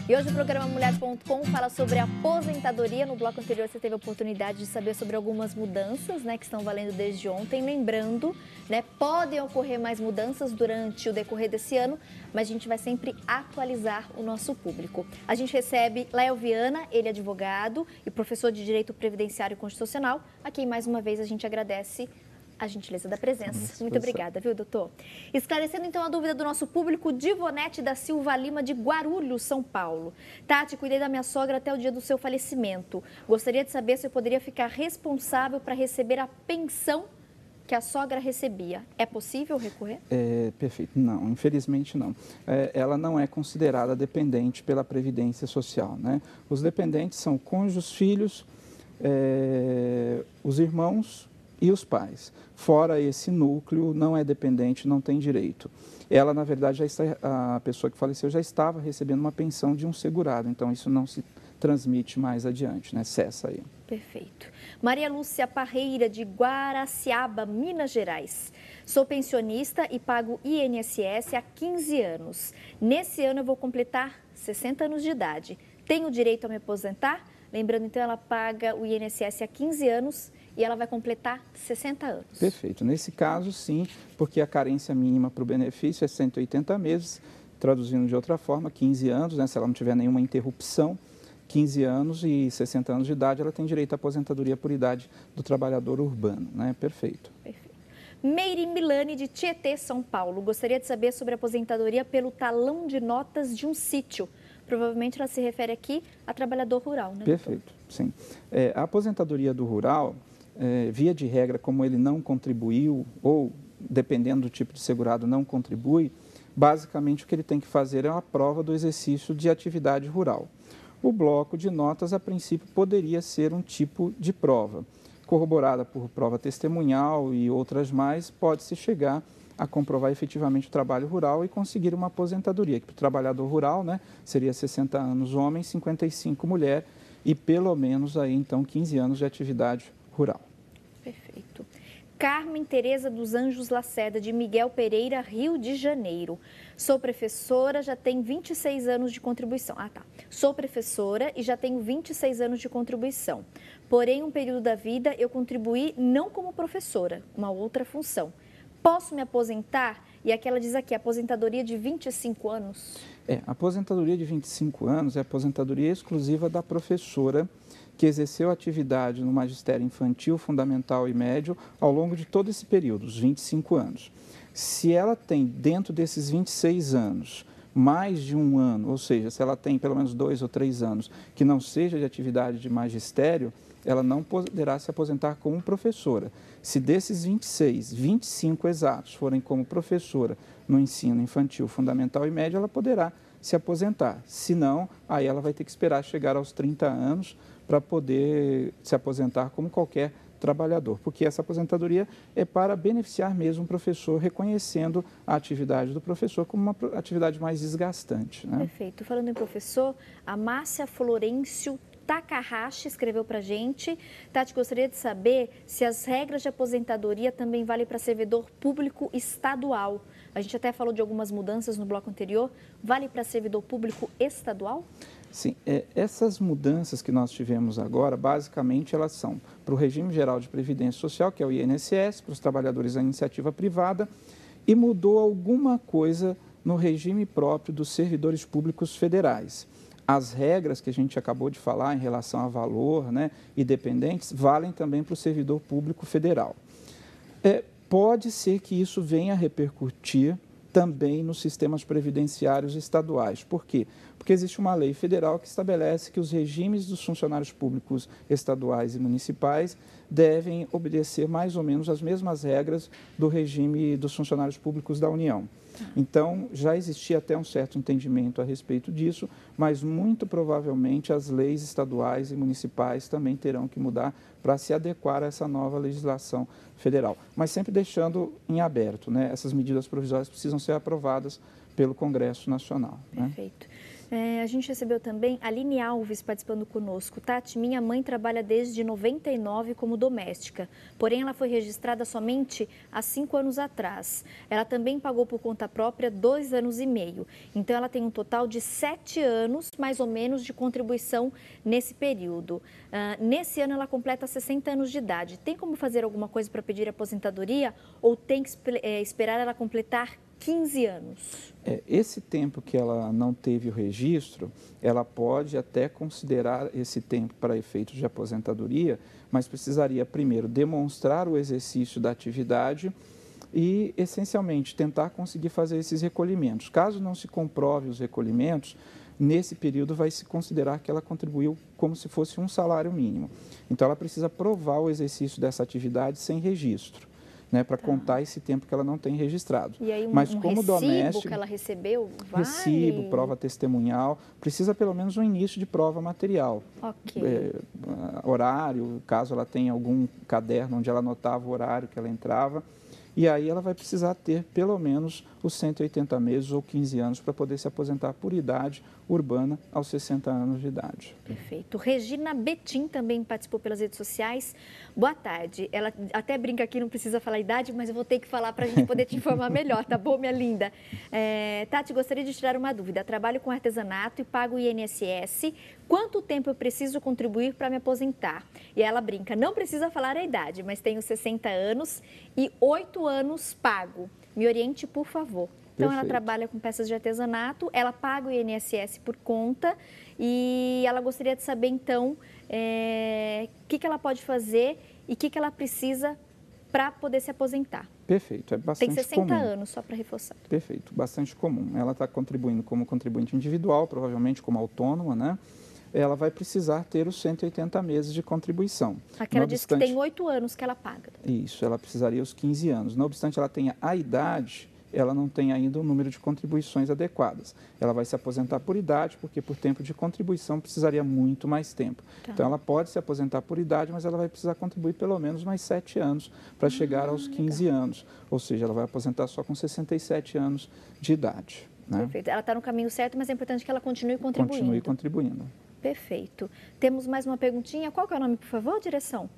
E hoje o programa Mulheres.com fala sobre aposentadoria. No bloco anterior você teve a oportunidade de saber sobre algumas mudanças, né, que estão valendo desde ontem. Lembrando, né, podem ocorrer mais mudanças durante o decorrer desse ano, mas a gente vai sempre atualizar o nosso público. A gente recebe Léo Viana, ele é advogado e professor de Direito Previdenciário e Constitucional, a quem mais uma vez a gente agradece a gentileza da presença. Muito obrigada, viu, doutor? Esclarecendo, então, a dúvida do nosso público, Divonete da Silva Lima, de Guarulhos, São Paulo. Tati, cuidei da minha sogra até o dia do seu falecimento. Gostaria de saber se eu poderia ficar responsável para receber a pensão que a sogra recebia. É possível recorrer? Perfeito. Não, infelizmente não. Ela não é considerada dependente pela Previdência Social, né? Os dependentes são cônjuges, filhos, os irmãos e os pais. Fora esse núcleo, não é dependente, não tem direito. Ela, na verdade, a pessoa que faleceu já estava recebendo uma pensão de um segurado, então isso não se transmite mais adiante, né? Cessa aí. Perfeito. Maria Lúcia Parreira, de Guaraciaba, Minas Gerais. Sou pensionista e pago INSS há 15 anos. Nesse ano eu vou completar 60 anos de idade. Tenho direito a me aposentar? Lembrando, então, ela paga o INSS há 15 anos e ela vai completar 60 anos. Perfeito. Nesse caso, sim, porque a carência mínima para o benefício é 180 meses, traduzindo de outra forma, 15 anos, né, se ela não tiver nenhuma interrupção, 15 anos e 60 anos de idade, ela tem direito à aposentadoria por idade do trabalhador urbano, né? Perfeito. Perfeito. Meire Milani, de Tietê, São Paulo. Gostaria de saber sobre a aposentadoria pelo talão de notas de um sítio. Provavelmente ela se refere aqui a trabalhador rural, né? Perfeito, sim. A aposentadoria do rural, via de regra, como ele não contribuiu ou, dependendo do tipo de segurado, não contribui, basicamente o que ele tem que fazer é uma prova do exercício de atividade rural. O bloco de notas, a princípio, poderia ser um tipo de prova. Corroborada por prova testemunhal e outras mais, pode-se chegar a comprovar efetivamente o trabalho rural e conseguir uma aposentadoria, que para o trabalhador rural, né, seria 60 anos homem, 55 mulher e pelo menos aí, então, 15 anos de atividade rural. Perfeito. Carmen Tereza dos Anjos Lacerda, de Miguel Pereira, Rio de Janeiro. Sou professora, já tenho 26 anos de contribuição. Sou professora e já tenho 26 anos de contribuição. Porém, um período da vida eu contribuí não como professora, uma outra função. Posso me aposentar? E aqui ela diz aqui, aposentadoria de 25 anos. A aposentadoria de 25 anos é a aposentadoria exclusiva da professora que exerceu atividade no magistério infantil, fundamental e médio ao longo de todo esse período, os 25 anos. Se ela tem, dentro desses 26 anos, mais de um ano, ou seja, se ela tem pelo menos 2 ou 3 anos que não seja de atividade de magistério, ela não poderá se aposentar como professora. Se desses 26, 25 exatos forem como professora no ensino infantil, fundamental e médio, ela poderá se aposentar. Se não, aí ela vai ter que esperar chegar aos 30 anos para poder se aposentar como qualquer trabalhador, porque essa aposentadoria é para beneficiar mesmo o professor, reconhecendo a atividade do professor como uma atividade mais desgastante, né? Perfeito. Falando em professor, a Márcia Florencio Takahashi escreveu para a gente. Tati, gostaria de saber se as regras de aposentadoria também valem para servidor público estadual. A gente até falou de algumas mudanças no bloco anterior. Vale para servidor público estadual? Sim, essas mudanças que nós tivemos agora, basicamente elas são para o regime geral de previdência social, que é o INSS, para os trabalhadores da iniciativa privada, e mudou alguma coisa no regime próprio dos servidores públicos federais. As regras que a gente acabou de falar em relação a valor, né, e dependentes, valem também para o servidor público federal. Pode ser que isso venha a repercutir também nos sistemas previdenciários estaduais. Por quê? Porque existe uma lei federal que estabelece que os regimes dos funcionários públicos estaduais e municipais devem obedecer mais ou menos as mesmas regras do regime dos funcionários públicos da União. Então, já existia até um certo entendimento a respeito disso, mas muito provavelmente as leis estaduais e municipais também terão que mudar para se adequar a essa nova legislação federal. Mas sempre deixando em aberto, né? Essas medidas provisórias precisam ser aprovadas pelo Congresso Nacional. Perfeito. Né? A gente recebeu também a Aline Alves participando conosco. Tati, minha mãe trabalha desde 99 como doméstica, porém ela foi registrada somente há 5 anos atrás. Ela também pagou por conta própria 2 anos e meio. Então ela tem um total de 7 anos, mais ou menos, de contribuição nesse período. Nesse ano ela completa 60 anos de idade. Tem como fazer alguma coisa para pedir aposentadoria ou tem que esperar ela completar 15 anos? Esse tempo que ela não teve o registro, ela pode até considerar esse tempo para efeitos de aposentadoria, mas precisaria primeiro demonstrar o exercício da atividade e, essencialmente, tentar conseguir fazer esses recolhimentos. Caso não se comprove os recolhimentos, nesse período vai se considerar que ela contribuiu como se fosse um salário mínimo. Então, ela precisa provar o exercício dessa atividade sem registro, né, para contar esse tempo que ela não tem registrado. E aí mas como recibo doméstico, que ela recebeu, vale? Recibo, prova testemunhal, precisa pelo menos um início de prova material. Ok. Horário, caso ela tenha algum caderno onde ela anotava o horário que ela entrava. E aí ela vai precisar ter pelo menos os 180 meses ou 15 anos para poder se aposentar por idade urbana aos 60 anos de idade. Perfeito. Regina Betim também participou pelas redes sociais. Boa tarde. Ela até brinca aqui, não precisa falar a idade, mas eu vou ter que falar para a gente poder te informar melhor, tá bom, minha linda? Tati, gostaria de tirar uma dúvida. Trabalho com artesanato e pago o INSS. Quanto tempo eu preciso contribuir para me aposentar? E ela brinca, não precisa falar a idade, mas tenho 60 anos e 8 anos pago. Me oriente, por favor. Então, Perfeito. Ela trabalha com peças de artesanato, ela paga o INSS por conta e ela gostaria de saber, então, o que ela pode fazer e o que ela precisa para poder se aposentar. Perfeito, é bastante comum. Tem 60 anos, só para reforçar. Perfeito, bastante comum. Ela está contribuindo como contribuinte individual, provavelmente como autônoma, né? Ela vai precisar ter os 180 meses de contribuição. Aquela disse que tem 8 anos que ela paga. Isso, ela precisaria os 15 anos. Não obstante ela tenha a idade, ela não tem ainda o número de contribuições adequadas. Ela vai se aposentar por idade, porque por tempo de contribuição precisaria muito mais tempo. Tá. Então, ela pode se aposentar por idade, mas ela vai precisar contribuir pelo menos mais 7 anos para chegar aos 15 anos. Ou seja, ela vai aposentar só com 67 anos de idade. Né? Perfeito. Ela está no caminho certo, mas é importante que ela continue contribuindo. Continue contribuindo. Perfeito. Temos mais uma perguntinha. Qual que é o nome, por favor, direção?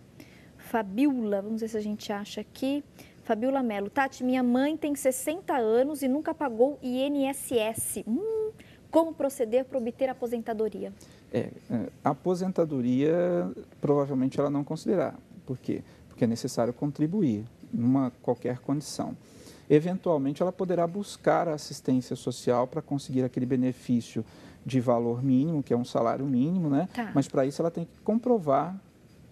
Fabiola, vamos ver se a gente acha aqui. Fabiola Melo. Tati, minha mãe tem 60 anos e nunca pagou INSS. Como proceder para obter a aposentadoria? A aposentadoria, provavelmente ela não considerará. Por quê? Porque é necessário contribuir, numa qualquer condição. Eventualmente, ela poderá buscar a assistência social para conseguir aquele benefício de valor mínimo, que é um salário mínimo, né? Tá. Mas para isso ela tem que comprovar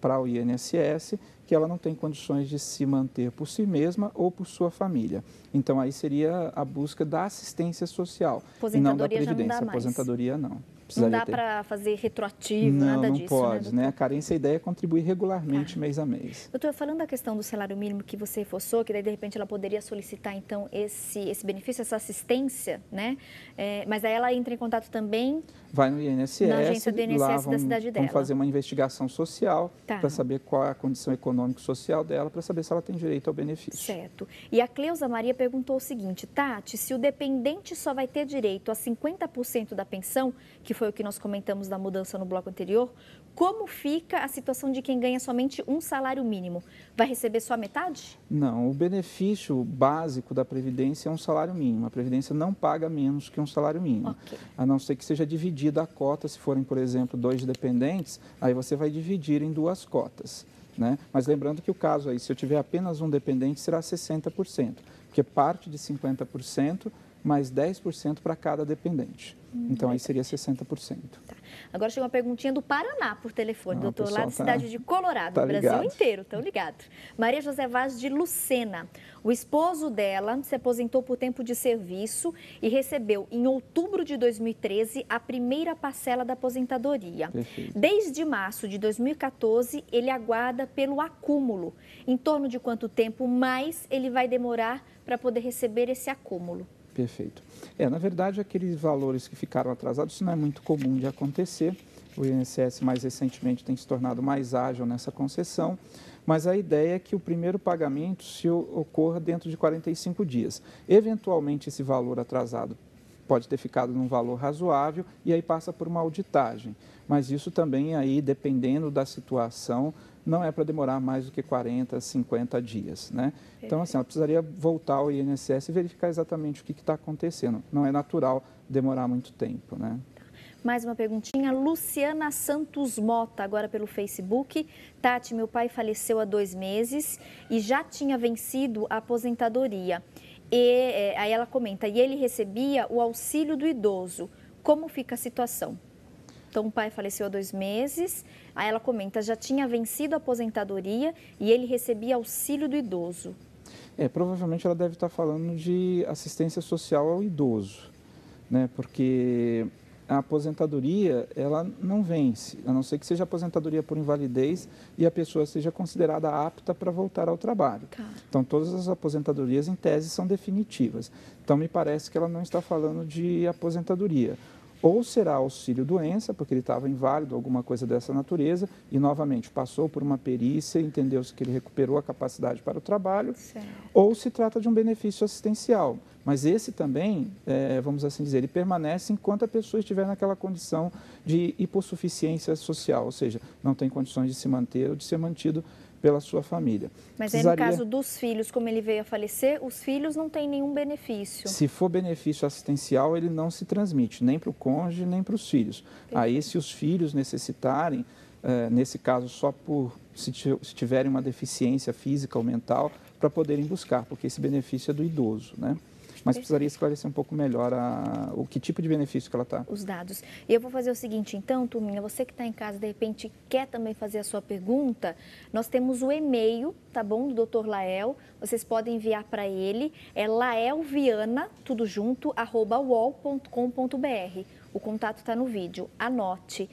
para o INSS que ela não tem condições de se manter por si mesma ou por sua família. Então, aí seria a busca da assistência social e não da previdência. Já não dá mais. Aposentadoria, não. Não dá para fazer retroativo, nada disso, não pode, né? A carência, a ideia é contribuir regularmente, mês a mês. Doutor, falando da questão do salário mínimo que você reforçou, que daí, de repente, ela poderia solicitar, então, esse benefício, essa assistência, né? Mas aí ela entra em contato também... Vai no INSS, na agência do INSS da cidade dela. Vão fazer uma investigação social para saber qual é a condição econômico-social dela, para saber se ela tem direito ao benefício. Certo. E a Cleusa Maria perguntou o seguinte, Tati, se o dependente só vai ter direito a 50% da pensão, que foi o que nós comentamos da mudança no bloco anterior, como fica a situação de quem ganha somente um salário mínimo? Vai receber só a metade? Não, o benefício básico da Previdência é um salário mínimo. A Previdência não paga menos que um salário mínimo. Okay. A não ser que seja dividida a cota, se forem, por exemplo, 2 dependentes, aí você vai dividir em 2 cotas. Né? Mas lembrando que o caso aí, se eu tiver apenas um dependente, será 60%, porque parte de 50% mais 10% para cada dependente. Então, aí seria 60%. Tá. Agora chegou uma perguntinha do Paraná por telefone, doutor, lá da cidade de Colorado, tá Brasil ligado. inteiro, estão ligados. Maria José Vaz de Lucena. O esposo dela se aposentou por tempo de serviço e recebeu, em outubro de 2013, a primeira parcela da aposentadoria. Perfeito. Desde março de 2014, ele aguarda pelo acúmulo. Em torno de quanto tempo mais ele vai demorar para poder receber esse acúmulo? Perfeito. Na verdade, aqueles valores que ficaram atrasados, isso não é muito comum de acontecer. O INSS, mais recentemente, tem se tornado mais ágil nessa concessão, mas a ideia é que o primeiro pagamento se ocorra dentro de 45 dias. Eventualmente, esse valor atrasado pode ter ficado num valor razoável e aí passa por uma auditagem. Mas isso também aí, dependendo da situação, não é para demorar mais do que 40, 50 dias, né? Então, assim, ela precisaria voltar ao INSS e verificar exatamente o que está acontecendo. Não é natural demorar muito tempo, né? Mais uma perguntinha. Luciana Santos Mota, agora pelo Facebook. Tati, meu pai faleceu há 2 meses e já tinha vencido a aposentadoria. Aí ela comenta, e ele recebia o auxílio do idoso. Como fica a situação? Então, o pai faleceu há 2 meses. Aí ela comenta, já tinha vencido a aposentadoria e ele recebia auxílio do idoso. Provavelmente ela deve estar falando de assistência social ao idoso, né? Porque a aposentadoria, ela não vence, a não ser que seja aposentadoria por invalidez e a pessoa seja considerada apta para voltar ao trabalho. Então, todas as aposentadorias, em tese, são definitivas. Então, me parece que ela não está falando de aposentadoria. Ou será auxílio-doença, porque ele estava inválido, alguma coisa dessa natureza, e novamente passou por uma perícia, entendeu-se que ele recuperou a capacidade para o trabalho, certo. Ou se trata de um benefício assistencial. Mas esse também, vamos assim dizer, ele permanece enquanto a pessoa estiver naquela condição de hipossuficiência social, ou seja, não tem condições de se manter ou de ser mantido pela sua família. Mas aí, no caso dos filhos, como ele veio a falecer, os filhos não têm nenhum benefício. Se for benefício assistencial, ele não se transmite, nem para o cônjuge, nem para os filhos. Perfeito. Aí, se os filhos necessitarem, nesse caso, só se tiverem uma deficiência física ou mental, para poderem buscar, porque esse benefício é do idoso, né? Mas precisaria esclarecer um pouco melhor o que tipo de benefício que ela está. Os dados. E eu vou fazer o seguinte, então, turminha, você que está em casa, de repente, quer também fazer a sua pergunta, nós temos o e-mail, tá bom, do Dr. Lael, vocês podem enviar para ele, é laelviana, tudo junto, @uol.com.br. O contato está no vídeo, anote.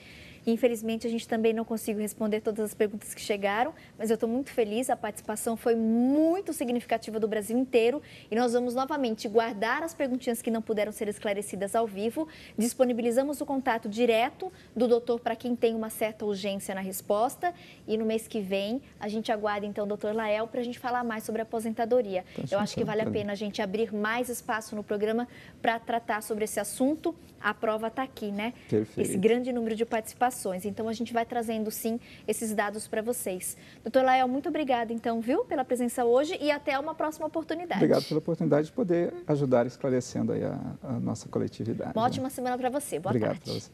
Infelizmente, a gente também não conseguiu responder todas as perguntas que chegaram, mas eu estou muito feliz, a participação foi muito significativa do Brasil inteiro e nós vamos novamente guardar as perguntinhas que não puderam ser esclarecidas ao vivo, disponibilizamos o contato direto do doutor para quem tem uma certa urgência na resposta e no mês que vem a gente aguarda então o doutor Lael para a gente falar mais sobre a aposentadoria. Eu acho que vale a pena a gente abrir mais espaço no programa para tratar sobre esse assunto, a prova está aqui, né? Perfeito. Esse grande número de participações. Então, a gente vai trazendo, sim, esses dados para vocês. Doutor Lael, muito obrigada, então, viu, pela presença hoje e até uma próxima oportunidade. Obrigado pela oportunidade de poder ajudar esclarecendo aí a nossa coletividade. Uma ótima semana para você. Boa tarde. Obrigado para você também.